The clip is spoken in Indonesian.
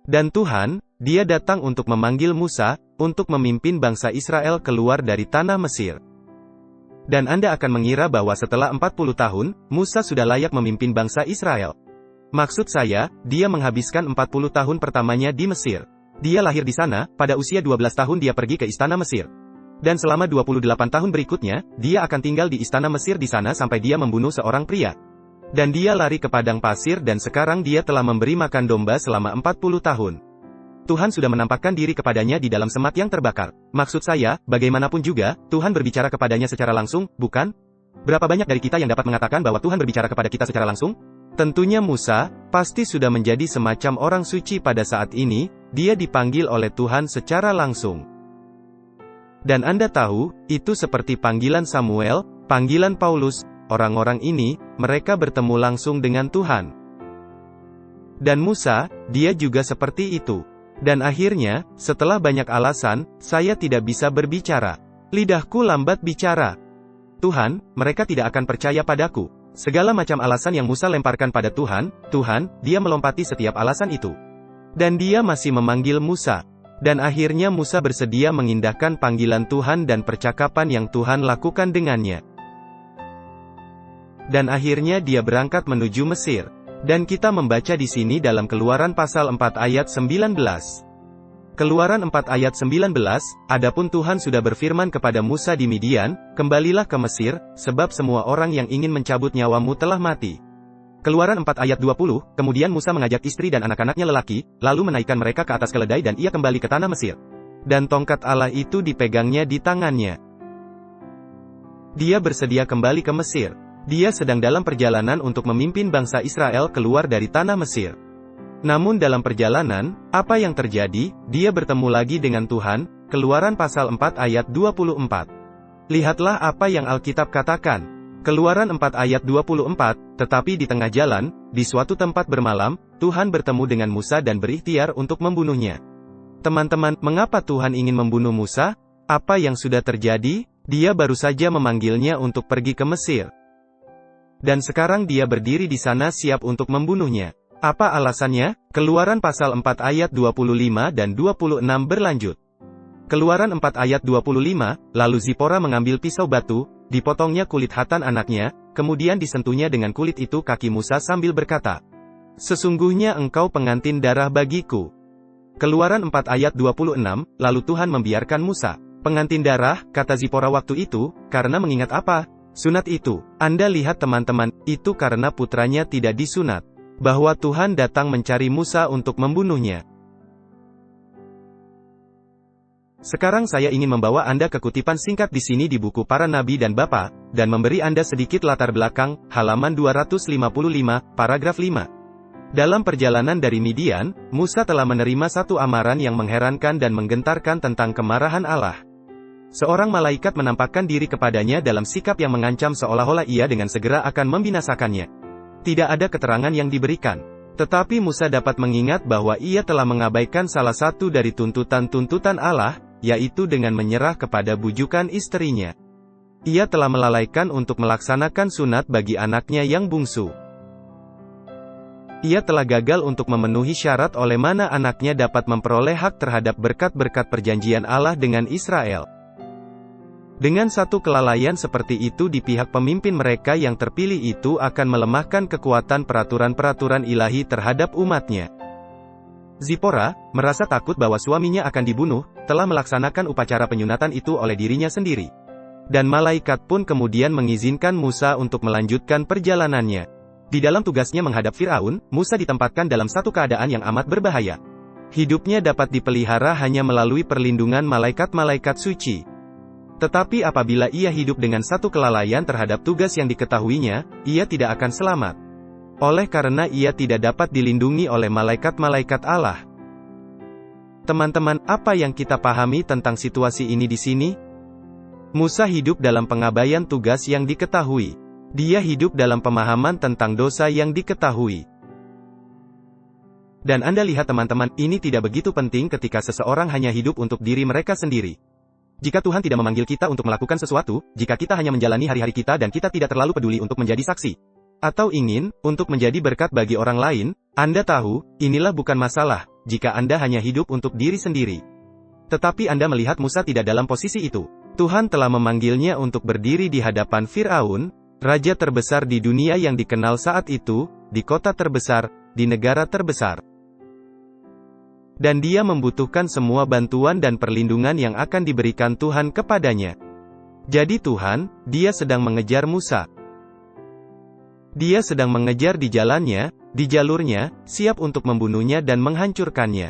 Dan Tuhan, Dia datang untuk memanggil Musa, untuk memimpin bangsa Israel keluar dari tanah Mesir. Dan Anda akan mengira bahwa setelah 40 tahun, Musa sudah layak memimpin bangsa Israel. Maksud saya, dia menghabiskan 40 tahun pertamanya di Mesir. Dia lahir di sana, pada usia 12 tahun dia pergi ke istana Mesir. Dan selama 28 tahun berikutnya, dia akan tinggal di istana Mesir di sana sampai dia membunuh seorang pria. Dan dia lari ke padang pasir dan sekarang dia telah memberi makan domba selama 40 tahun. Tuhan sudah menampakkan diri kepadanya di dalam semat yang terbakar. Maksud saya, bagaimanapun juga, Tuhan berbicara kepadanya secara langsung, bukan? Berapa banyak dari kita yang dapat mengatakan bahwa Tuhan berbicara kepada kita secara langsung? Tentunya Musa, pasti sudah menjadi semacam orang suci pada saat ini, dia dipanggil oleh Tuhan secara langsung. Dan Anda tahu, itu seperti panggilan Samuel, panggilan Paulus, orang-orang ini, mereka bertemu langsung dengan Tuhan. Dan Musa, dia juga seperti itu. Dan akhirnya, setelah banyak alasan, saya tidak bisa berbicara. Lidahku lambat bicara. Tuhan, mereka tidak akan percaya padaku. Segala macam alasan yang Musa lemparkan pada Tuhan, dia melompati setiap alasan itu. Dan dia masih memanggil Musa. Dan akhirnya Musa bersedia mengindahkan panggilan Tuhan dan percakapan yang Tuhan lakukan dengannya. Dan akhirnya dia berangkat menuju Mesir. Dan kita membaca di sini dalam Keluaran pasal 4 ayat 19. Keluaran 4 ayat 19, adapun Tuhan sudah berfirman kepada Musa di Midian, kembalilah ke Mesir, sebab semua orang yang ingin mencabut nyawamu telah mati. Keluaran 4 ayat 20, kemudian Musa mengajak istri dan anak-anaknya lelaki, lalu menaikkan mereka ke atas keledai dan ia kembali ke tanah Mesir. Dan tongkat Allah itu dipegangnya di tangannya. Dia bersedia kembali ke Mesir. Dia sedang dalam perjalanan untuk memimpin bangsa Israel keluar dari tanah Mesir. Namun dalam perjalanan, apa yang terjadi? Dia bertemu lagi dengan Tuhan, Keluaran pasal 4 ayat 24. Lihatlah apa yang Alkitab katakan. Keluaran 4 ayat 24, tetapi di tengah jalan, di suatu tempat bermalam, Tuhan bertemu dengan Musa dan berikhtiar untuk membunuhnya. Teman-teman, mengapa Tuhan ingin membunuh Musa? Apa yang sudah terjadi? Dia baru saja memanggilnya untuk pergi ke Mesir. Dan sekarang dia berdiri di sana siap untuk membunuhnya. Apa alasannya? Keluaran pasal 4 ayat 25 dan 26 berlanjut. Keluaran 4 ayat 25, lalu Zipora mengambil pisau batu, dipotongnya kulit Hatan anaknya, kemudian disentuhnya dengan kulit itu kaki Musa sambil berkata, "Sesungguhnya engkau pengantin darah bagiku." Keluaran 4 ayat 26, lalu Tuhan membiarkan Musa. Pengantin darah, kata Zipora waktu itu, karena mengingat apa? Sunat itu. Anda lihat teman-teman, itu karena putranya tidak disunat. Bahwa Tuhan datang mencari Musa untuk membunuhnya. Sekarang saya ingin membawa Anda ke kutipan singkat di sini di buku Para Nabi dan Bapa, dan memberi Anda sedikit latar belakang, halaman 255, paragraf 5. Dalam perjalanan dari Midian, Musa telah menerima satu amaran yang mengherankan dan menggentarkan tentang kemarahan Allah. Seorang malaikat menampakkan diri kepadanya dalam sikap yang mengancam seolah-olah ia dengan segera akan membinasakannya. Tidak ada keterangan yang diberikan. Tetapi Musa dapat mengingat bahwa ia telah mengabaikan salah satu dari tuntutan-tuntutan Allah, yaitu dengan menyerah kepada bujukan istrinya. Ia telah melalaikan untuk melaksanakan sunat bagi anaknya yang bungsu. Ia telah gagal untuk memenuhi syarat oleh mana anaknya dapat memperoleh hak terhadap berkat-berkat perjanjian Allah dengan Israel. Dengan satu kelalaian seperti itu di pihak pemimpin mereka yang terpilih itu akan melemahkan kekuatan peraturan-peraturan ilahi terhadap umatnya. Zipora, merasa takut bahwa suaminya akan dibunuh, telah melaksanakan upacara penyunatan itu oleh dirinya sendiri. Dan malaikat pun kemudian mengizinkan Musa untuk melanjutkan perjalanannya. Di dalam tugasnya menghadap Firaun, Musa ditempatkan dalam satu keadaan yang amat berbahaya. Hidupnya dapat dipelihara hanya melalui perlindungan malaikat-malaikat suci. Tetapi apabila ia hidup dengan satu kelalaian terhadap tugas yang diketahuinya, ia tidak akan selamat. Oleh karena ia tidak dapat dilindungi oleh malaikat-malaikat Allah. Teman-teman, apa yang kita pahami tentang situasi ini di sini? Musa hidup dalam pengabaian tugas yang diketahui. Dia hidup dalam pemahaman tentang dosa yang diketahui. Dan Anda lihat teman-teman, ini tidak begitu penting ketika seseorang hanya hidup untuk diri mereka sendiri. Jika Tuhan tidak memanggil kita untuk melakukan sesuatu, jika kita hanya menjalani hari-hari kita dan kita tidak terlalu peduli untuk menjadi saksi, atau ingin, untuk menjadi berkat bagi orang lain, Anda tahu, inilah bukan masalah. jika Anda hanya hidup untuk diri sendiri. Tetapi Anda melihat Musa tidak dalam posisi itu. Tuhan telah memanggilnya untuk berdiri di hadapan Firaun, raja terbesar di dunia yang dikenal saat itu, di kota terbesar, di negara terbesar. Dan dia membutuhkan semua bantuan dan perlindungan yang akan diberikan Tuhan kepadanya. Jadi dia sedang mengejar Musa. Dia sedang mengejar di jalannya, di jalurnya, siap untuk membunuhnya dan menghancurkannya.